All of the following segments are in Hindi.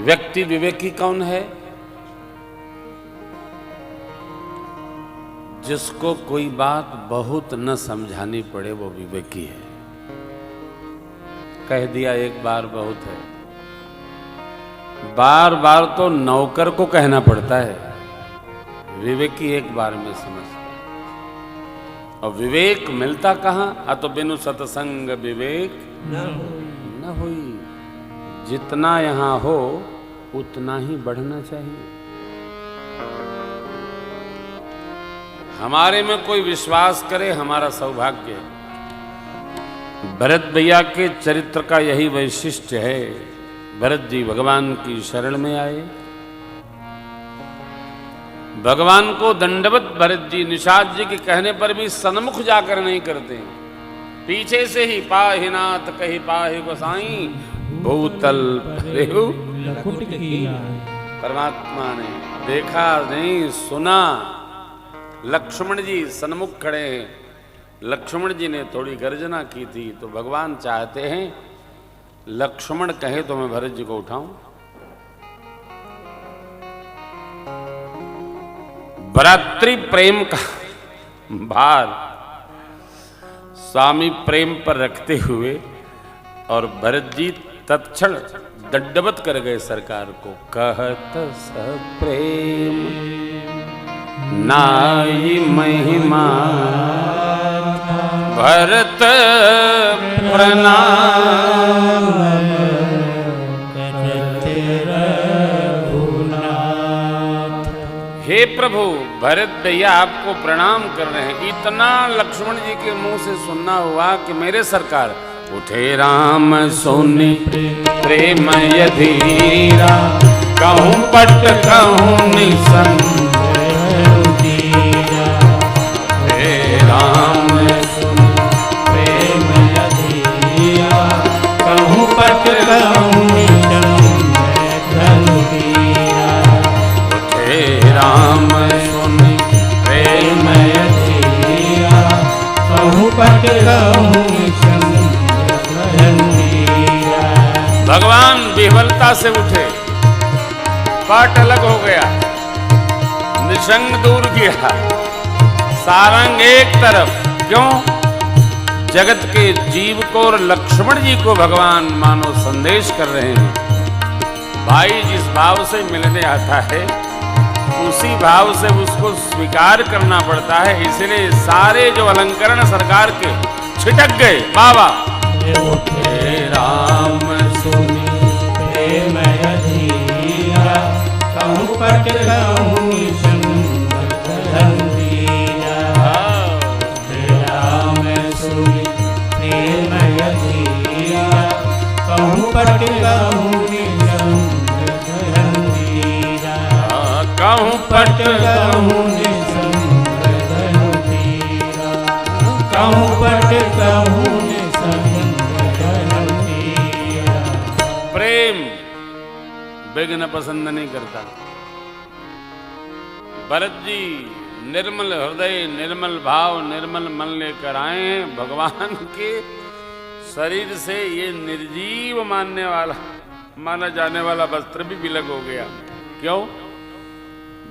व्यक्ति विवेकी कौन है? जिसको कोई बात बहुत न समझानी पड़े वो विवेकी है। कह दिया एक बार बहुत है, बार बार तो नौकर को कहना पड़ता है। विवेकी एक बार में समझता। और विवेक मिलता कहाँ? तो बिनु सत्संग विवेक न हुई। जितना यहां हो उतना ही बढ़ना चाहिए। हमारे में कोई विश्वास करे हमारा सौभाग्य है। भरत भैया के चरित्र का यही वैशिष्ट्य है। भरत जी भगवान की शरण में आए, भगवान को दंडवत भरत जी निषाद जी के कहने पर भी सन्मुख जाकर नहीं करते, पीछे से ही पाहिनाथ कही पाहि गोसाई भूतल रेहु। परमात्मा ने देखा नहीं सुना। लक्ष्मण जी सन्मुख खड़े हैं। लक्ष्मण जी ने थोड़ी गर्जना की थी तो भगवान चाहते हैं लक्ष्मण कहे तो मैं भरत जी को उठाऊं। भरातृ प्रेम का भार स्वामी प्रेम पर रखते हुए और भरत जी तत्क्षण दंडवत कर गए सरकार को। कहत सब प्रेम नाई महिमा भरत प्रणाम हे प्रभु, भरत भैया आपको प्रणाम कर रहे हैं। इतना लक्ष्मण जी के मुंह से सुनना हुआ कि मेरे सरकार उठे राम सोनी प्रेम यधीरा कहूँ पट कहूँ निसन हे राम सोनी प्रेम यधीरा कहूँ पट कहूँ राम सुनि प्रेम यधीरा कहूँ पट कहूँ भगवान विह्वलता से उठे, पाट अलग हो गया, निशंग दूर किया, सारंग एक तरफ। क्यों? जगत के जीव को और लक्ष्मण जी को भगवान मानो संदेश कर रहे हैं। भाई जिस भाव से मिलने आता है उसी भाव से उसको स्वीकार करना पड़ता है। इसलिए सारे जो अलंकरण सरकार के छिटक गए। बाबा राम सुनि प्रेम यधीरा कहूँ पट कहूँ राम सुनि प्रेम यधीरा कहूँ पट कहूँ कहूँ पट कहूँ कहूँ पट कहूँ। प्रेम विघ्न पसंद नहीं करता। भरत जी निर्मल हृदय निर्मल भाव निर्मल मन लेकर आए हैं। भगवान के शरीर से ये निर्जीव माना जाने वाला वस्त्र भी विलग हो गया। क्यों?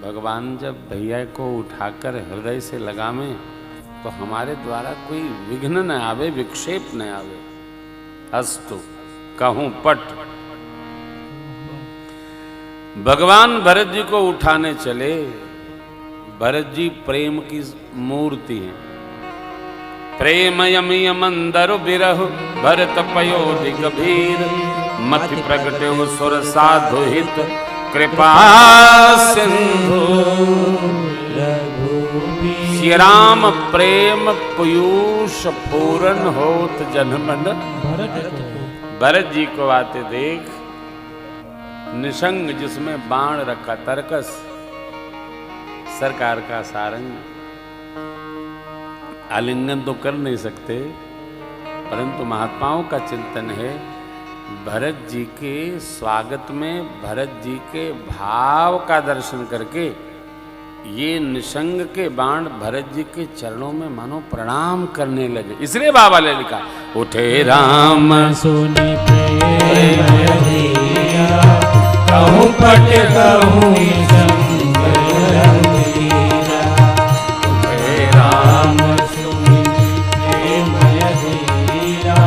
भगवान जब भैया को उठाकर हृदय से लगावे तो हमारे द्वारा कोई विघ्न न आवे, विक्षेप न आवे। अस्तु कहूँ पट। भगवान भरत जी को उठाने चले। भरत जी प्रेम की मूर्ति है। प्रेम यमिय मंदर बिरह भरत पयोधि गभीर मति प्रगटे सुर साधु हित कृपा सिंधु। श्री राम प्रेम पयूष पूर्ण होत जनमन। भरत जी को आते देख निशंग जिसमें बाण रखा तरकस सरकार का सारंग। आलिंगन तो कर नहीं सकते परंतु महात्माओं का चिंतन है भरत जी के स्वागत में भरत जी के भाव का दर्शन करके ये निशंग के बाण भरत जी के चरणों में मानो प्रणाम करने लगे। इसलिए बाबा ने लिखा उठे राम सुनि प्रेम यधीरा पट कहूँ शंकर धीरा, राम सुनि प्रेमय धीरा,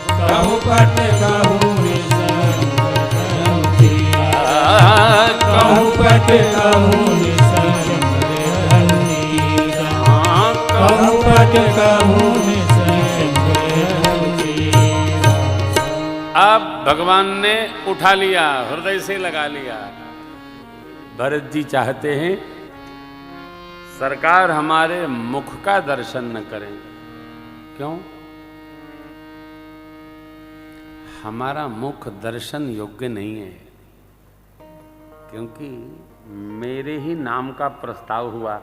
कहूँ पट कहूँ शंकर धीरा, कहूँ पट कहूँ शंकर धीरा, कहूँ पट कहूँ अब भगवान ने उठा लिया, हृदय से लगा लिया। भरत जी चाहते हैं सरकार हमारे मुख का दर्शन न करें। क्यों? हमारा मुख दर्शन योग्य नहीं है, क्योंकि मेरे ही नाम का प्रस्ताव हुआ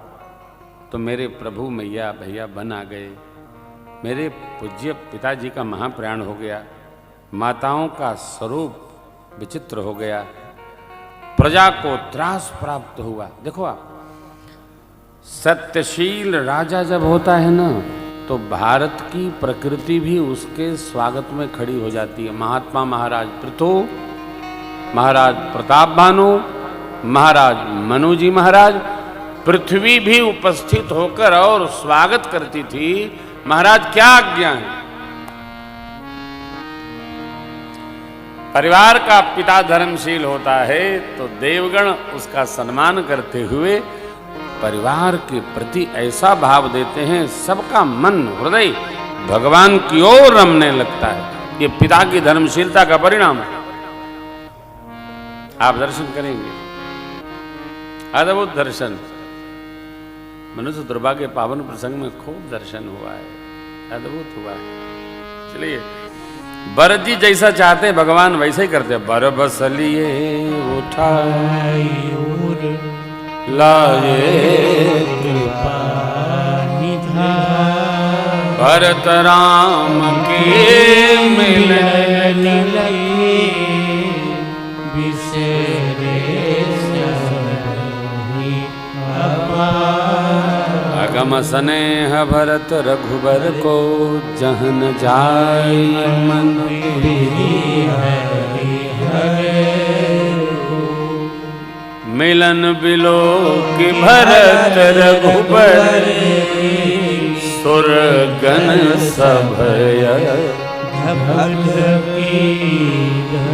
तो मेरे प्रभु मैया भैया बन आ गए, मेरे पूज्य पिताजी का महाप्रयाण हो गया, माताओं का स्वरूप विचित्र हो गया, प्रजा को त्रास प्राप्त हुआ। देखो आप, सत्यशील राजा जब होता है ना, तो भारत की प्रकृति भी उसके स्वागत में खड़ी हो जाती है। महात्मा महाराज पृथु, महाराज प्रताप भानु, महाराज मनु जी महाराज, पृथ्वी भी उपस्थित होकर और स्वागत करती थी। महाराज क्या आज्ञा है? परिवार का पिता धर्मशील होता है तो देवगण उसका सम्मान करते हुए परिवार के प्रति ऐसा भाव देते हैं, सबका मन हृदय भगवान की ओर रमने लगता है। ये पिता की धर्मशीलता का परिणाम है। आप दर्शन करेंगे, अद्भुत दर्शन। मनुष्य दुर्भाग्य पावन प्रसंग में खूब दर्शन हुआ है, अद्भुत हुआ है। चलिए, भरत जी जैसा चाहते भगवान वैसे ही करते। बर बसलिए उठाई लाए भरत राम के मिलन अगम स्नेह भरत रघुबर को जहन जाय मन मिलन बिलो कि भरत रघुबर सुरगन सभय।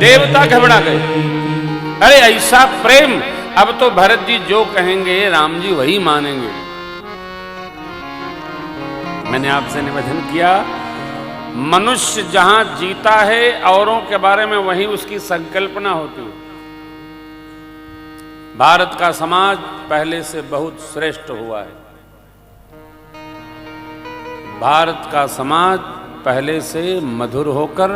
देवता घबरा गए। अरे ऐसा प्रेम! अब तो भरत जी जो कहेंगे राम जी वही मानेंगे। मैंने आपसे निवेदन किया, मनुष्य जहां जीता है औरों के बारे में वहीं उसकी संकल्पना होती है। भारत का समाज पहले से बहुत श्रेष्ठ हुआ है। भारत का समाज पहले से मधुर होकर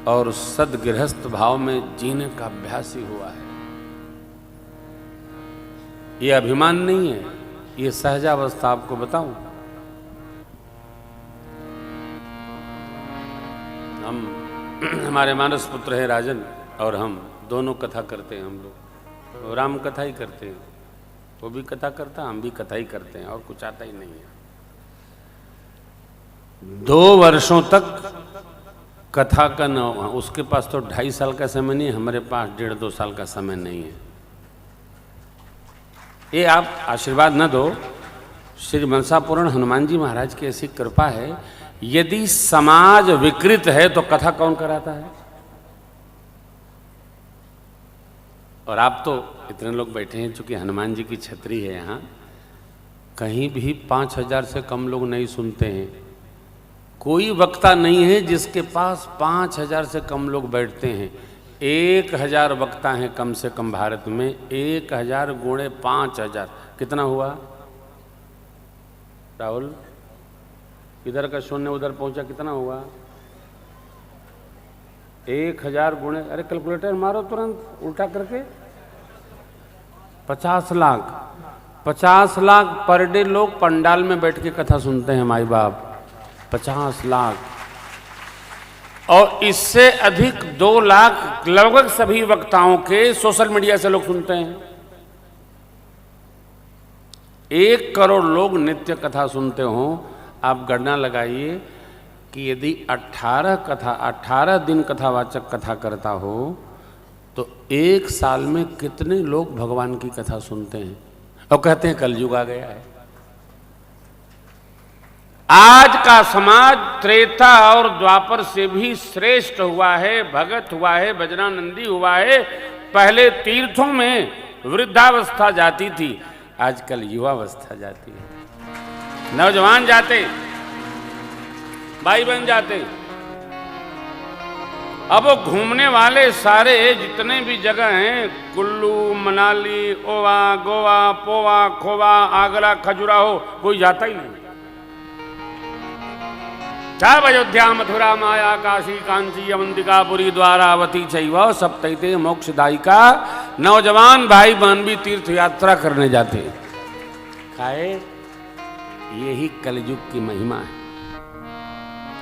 और सदगृहस्थ भाव में जीने का अभ्यास ही हुआ है। ये अभिमान नहीं है, ये सहजावस्था। आपको बताऊं, हम हमारे मानस पुत्र हैं राजन, और हम दोनों कथा करते हैं। हम लोग राम कथा ही करते हैं, वो भी कथा करता, हम भी कथा ही करते हैं, और कुछ आता ही नहीं है। 2 वर्षों तक कथा का न, उसके पास तो 2.5 साल का समय नहीं है, हमारे पास 1.5-2 साल का समय नहीं है। ये आप आशीर्वाद न दो। श्री मनसापूर्ण हनुमान जी महाराज की ऐसी कृपा है, यदि समाज विकृत है तो कथा कौन कराता है? और आप तो इतने लोग बैठे हैं, चूंकि हनुमान जी की छतरी है यहाँ, कहीं भी 5000 से कम लोग नहीं सुनते हैं। कोई वक्ता नहीं है जिसके पास 5000 से कम लोग बैठते हैं। 1000 वक्ता हैं कम से कम भारत में। 1000 गुणे 5000 कितना हुआ राहुल? इधर का शून्य उधर पहुंचा, कितना हुआ? 1000 गुणे, अरे कैलकुलेटर मारो तुरंत उल्टा करके। 50 लाख। 50 लाख पर डे लोग पंडाल में बैठ के कथा सुनते हैं माई बाप। 50 लाख। और इससे अधिक 2 लाख लगभग सभी वक्ताओं के सोशल मीडिया से लोग सुनते हैं। 1 करोड़ लोग नित्य कथा सुनते हो। आप गणना लगाइए कि यदि 18 दिन कथावाचक कथा करता हो तो एक साल में कितने लोग भगवान की कथा सुनते हैं और कहते हैं कलयुग आ गया है। आज का समाज त्रेता और द्वापर से भी श्रेष्ठ हुआ है, भगत हुआ है, वज्रानंदी हुआ है। पहले तीर्थों में वृद्धावस्था जाती थी, आजकल युवावस्था जाती है। नौजवान जाते, भाई बहन जाते। अब वो घूमने वाले सारे जितने भी जगह हैं, कुल्लू, मनाली, ओवा, गोवा, पोवा, खोवा, आगरा, खजुराहो, कोई जाता ही नहीं। सब अयोध्या, मथुरा, माया, काशी, कांची, अवंतिकापुरी, द्वारावती चैव सप्तैते मोक्षदायिका। नौजवान भाई बहन भी तीर्थ यात्रा करने जाते। खाए, यही कलयुग की महिमा है।